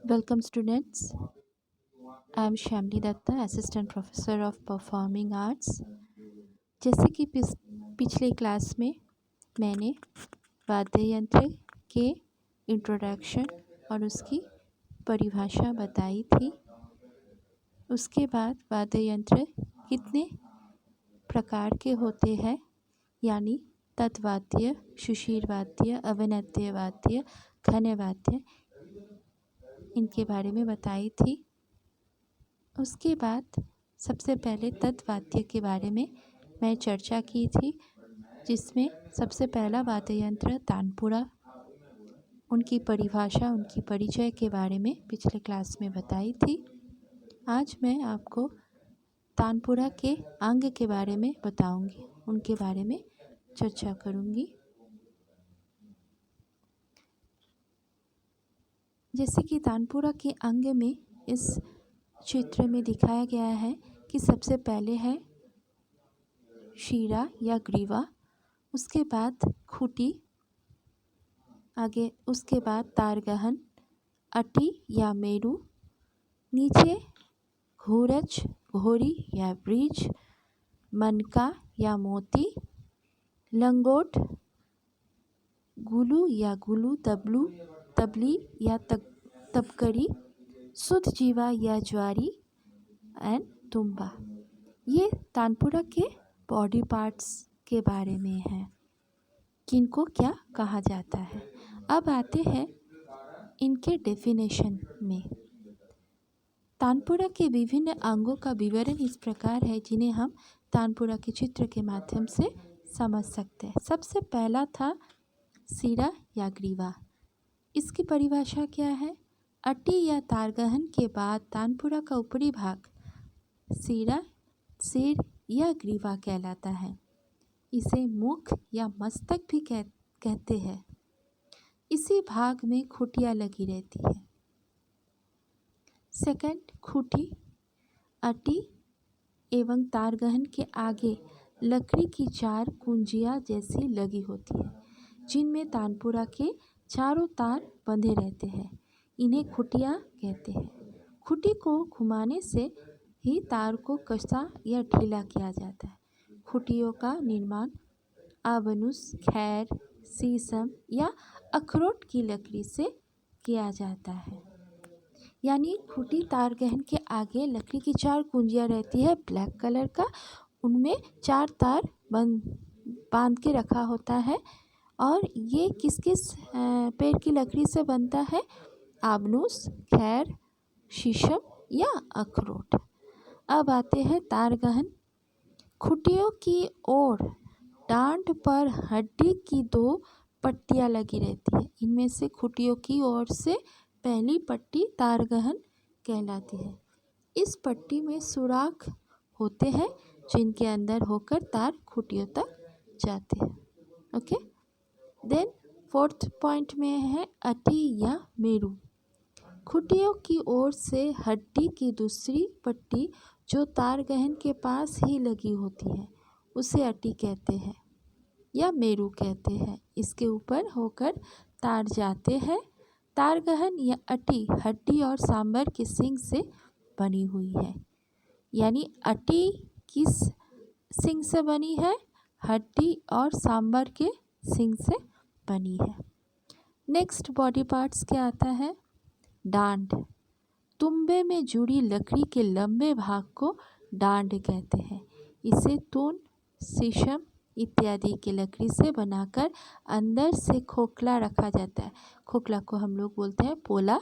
Welcome students. I am Shamli Datta, Assistant Professor of Performing Arts. जैसे कि पिछले class में मैंने वाद्य यंत्र के इंट्रोडक्शन और उसकी परिभाषा बताई थी। उसके बाद वाद्य यंत्र कितने प्रकार के होते हैं, यानी तत्वाद्य, सुषिर वाद्य, अवनद्य वाद्य, घन वाद्य, इनके बारे में बताई थी। उसके बाद सबसे पहले तत्वाद्य के बारे में मैं चर्चा की थी, जिसमें सबसे पहला वाद्य यंत्र तानपुरा, उनकी परिभाषा, उनकी परिचय के बारे में पिछले क्लास में बताई थी। आज मैं आपको तानपुरा के अंग के बारे में बताऊंगी, उनके बारे में चर्चा करूंगी। जैसे कि तानपुरा के अंग में इस चित्र में दिखाया गया है कि सबसे पहले है शीरा या ग्रीवा, उसके बाद खूटी, आगे उसके बाद तारगहन, अटी या मेरू, नीचे घोरच, घोरी या ब्रिज, मनका या मोती, लंगोट, गुलू या गुलू, तबलू, तबली या तबकरी, सुध जीवा या ज्वारी एंड तुम्बा। ये तानपुरा के बॉडी पार्ट्स के बारे में है, किनको क्या कहा जाता है। अब आते हैं इनके डेफिनेशन में। तानपुरा के विभिन्न अंगों का विवरण इस प्रकार है, जिन्हें हम तानपुरा के चित्र के माध्यम से समझ सकते हैं। सबसे पहला था सिरा या ग्रीवा। इसकी परिभाषा क्या है? अटी या तारगहन के बाद तानपुरा का ऊपरी भाग सिरा, सिर या ग्रीवा कहलाता है। इसे मुख या मस्तक भी कहते हैं। इसी भाग में खुटियाँ लगी रहती है। सेकंड, खूटी अटी एवं तारगहन के आगे लकड़ी की 4 कुंजियाँ जैसी लगी होती है, जिनमें तानपुरा के चारों तार बंधे रहते हैं। इन्हें खुटियाँ कहते हैं। खुटी को घुमाने से ही तार को कसा या ढीला किया जाता है। खुटियों का निर्माण आबनूस, खैर, शीशम या अखरोट की लकड़ी से किया जाता है। यानी खुटी तारगहन के आगे लकड़ी की 4 कुंजियाँ रहती है, ब्लैक कलर का, उनमें 4 तार बांध के रखा होता है। और ये किस किस पेड़ की लकड़ी से बनता है? आबनूस, खैर, शीशम या अखरोट। अब आते हैं तारगहन। खुटियों की ओर डांड पर हड्डी की 2 पट्टियाँ लगी रहती है। इनमें से खुटियों की ओर से पहली पट्टी तारगहन कहलाती है। इस पट्टी में सुराख होते हैं, जिनके अंदर होकर तार खुटियों तक जाते हैं। ओके, देन फोर्थ पॉइंट में है अटी या मेरू। खुटियों की ओर से हड्डी की दूसरी पट्टी जो तारगहन के पास ही लगी होती है, उसे अटी कहते हैं या मेरू कहते हैं। इसके ऊपर होकर तार जाते हैं। तारगहन या अटी हड्डी और सांबर के सींग से बनी हुई है। यानी अटी किस सींग से बनी है? हड्डी और सांबर के सींग से बनी है। नेक्स्ट बॉडी पार्ट्स क्या आता है? डांड। तुम्बे में जुड़ी लकड़ी के लंबे भाग को डांड कहते हैं। इसे तून, शीशम इत्यादि की लकड़ी से बनाकर अंदर से खोखला रखा जाता है। खोखला को हम लोग बोलते हैं पोला।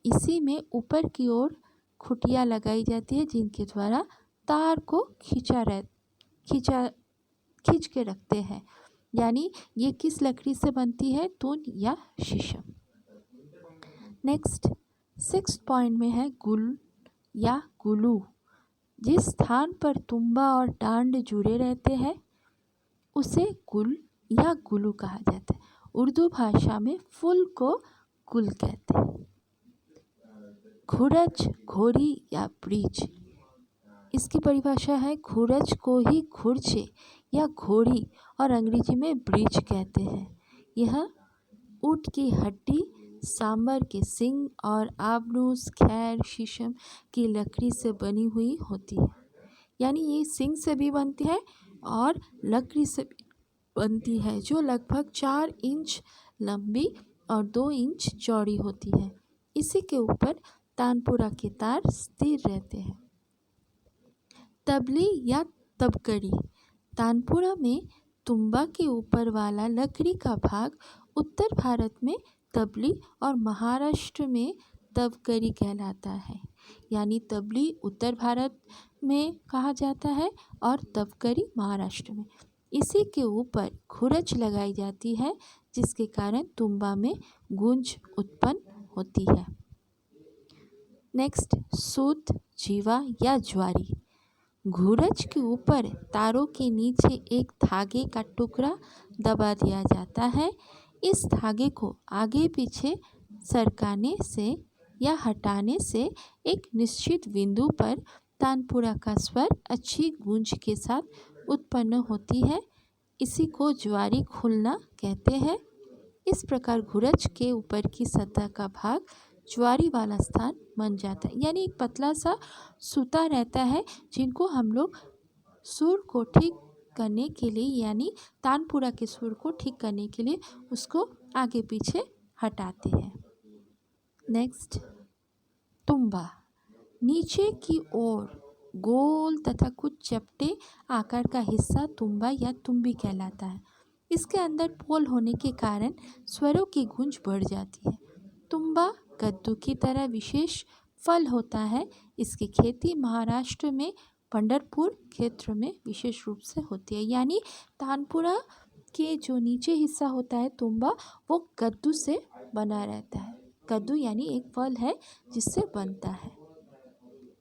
इसी में ऊपर की ओर खुटियाँ लगाई जाती है, जिनके द्वारा तार को खींच के रखते हैं। यानी ये किस लकड़ी से बनती है? तून या शीशम। नेक्स्ट 6th पॉइंट में है गुल या गुलू। जिस स्थान पर तुम्बा और डांड जुड़े रहते हैं, उसे गुल या गुलू कहा जाता है। उर्दू भाषा में फूल को गुल कहते हैं। घुरच, घोरी या ब्रिज। इसकी परिभाषा है घुरच को ही घुर्चे या घोड़ी और अंग्रेजी में ब्रिज कहते हैं। यह ऊँट की हड्डी सांबर के सिंग और आबनूस, खैर, शीशम की लकड़ी से बनी हुई होती है। यानी ये सिंग से भी बनती है और लकड़ी से भी बनती है, जो लगभग 4 इंच लंबी और 2 इंच चौड़ी होती है। इसी के ऊपर तानपुरा के तार स्थिर रहते हैं। तबली या तबकड़ी। तानपुरा में तुम्बा के ऊपर वाला लकड़ी का भाग उत्तर भारत में तबली और महाराष्ट्र में तबकड़ी कहलाता है। यानी तबली उत्तर भारत में कहा जाता है और तबकड़ी महाराष्ट्र में। इसी के ऊपर खुरच लगाई जाती है, जिसके कारण तुम्बा में गूंज उत्पन्न होती है। नेक्स्ट, सूत, जीवा या ज्वारी। घुरज के ऊपर तारों के नीचे एक धागे का टुकड़ा दबा दिया जाता है। इस धागे को आगे पीछे सरकाने से या हटाने से एक निश्चित बिंदु पर तानपुरा का स्वर अच्छी गूंज के साथ उत्पन्न होती है। इसी को ज्वारी खुलना कहते हैं। इस प्रकार घुरज के ऊपर की सतह का भाग ज्वारी वाला स्थान बन जाता है। यानी एक पतला सा सूता रहता है, जिनको हम लोग सुर को ठीक करने के लिए, यानी तानपुरा के सुर को ठीक करने के लिए उसको आगे पीछे हटाते हैं। नेक्स्ट, तुम्बा। नीचे की ओर गोल तथा कुछ चपटे आकार का हिस्सा तुम्बा या तुम्बी कहलाता है। इसके अंदर पोल होने के कारण स्वरों की गूंज बढ़ जाती है। तुम्बा कद्दू की तरह विशेष फल होता है। इसकी खेती महाराष्ट्र में पंढरपुर क्षेत्र में विशेष रूप से होती है। यानी तानपुरा के जो नीचे हिस्सा होता है तुम्बा, वो कद्दू से बना रहता है। कद्दू यानी एक फल है जिससे बनता है।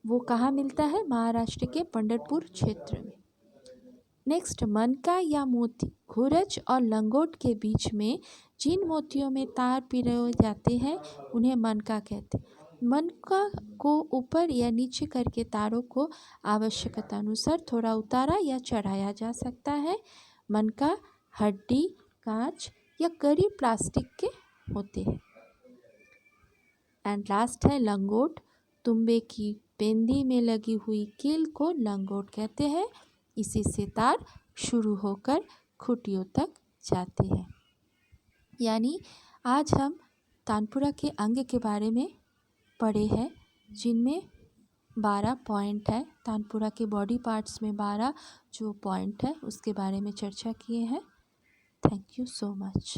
वो कहाँ मिलता है? महाराष्ट्र के पंढरपुर क्षेत्र में। नेक्स्ट, मनका या मोती। घुरज और लंगोट के बीच में जिन मोतियों में तार पिरोए जाते हैं उन्हें मनका कहते हैं। मनका को ऊपर या नीचे करके तारों को आवश्यकता अनुसार थोड़ा उतारा या चढ़ाया जा सकता है। मनका हड्डी, कांच या कड़ी प्लास्टिक के होते हैं। एंड लास्ट है लंगोट। तुम्बे की पेंदी में लगी हुई कील को लंगोट कहते हैं। इसी से तार शुरू होकर खूंटियों तक जाते हैं। यानी आज हम तानपुरा के अंग के बारे में पढ़े हैं, जिनमें 12 पॉइंट है। तानपुरा के बॉडी पार्ट्स में 12 जो पॉइंट है उसके बारे में चर्चा किए हैं। Thank you so much.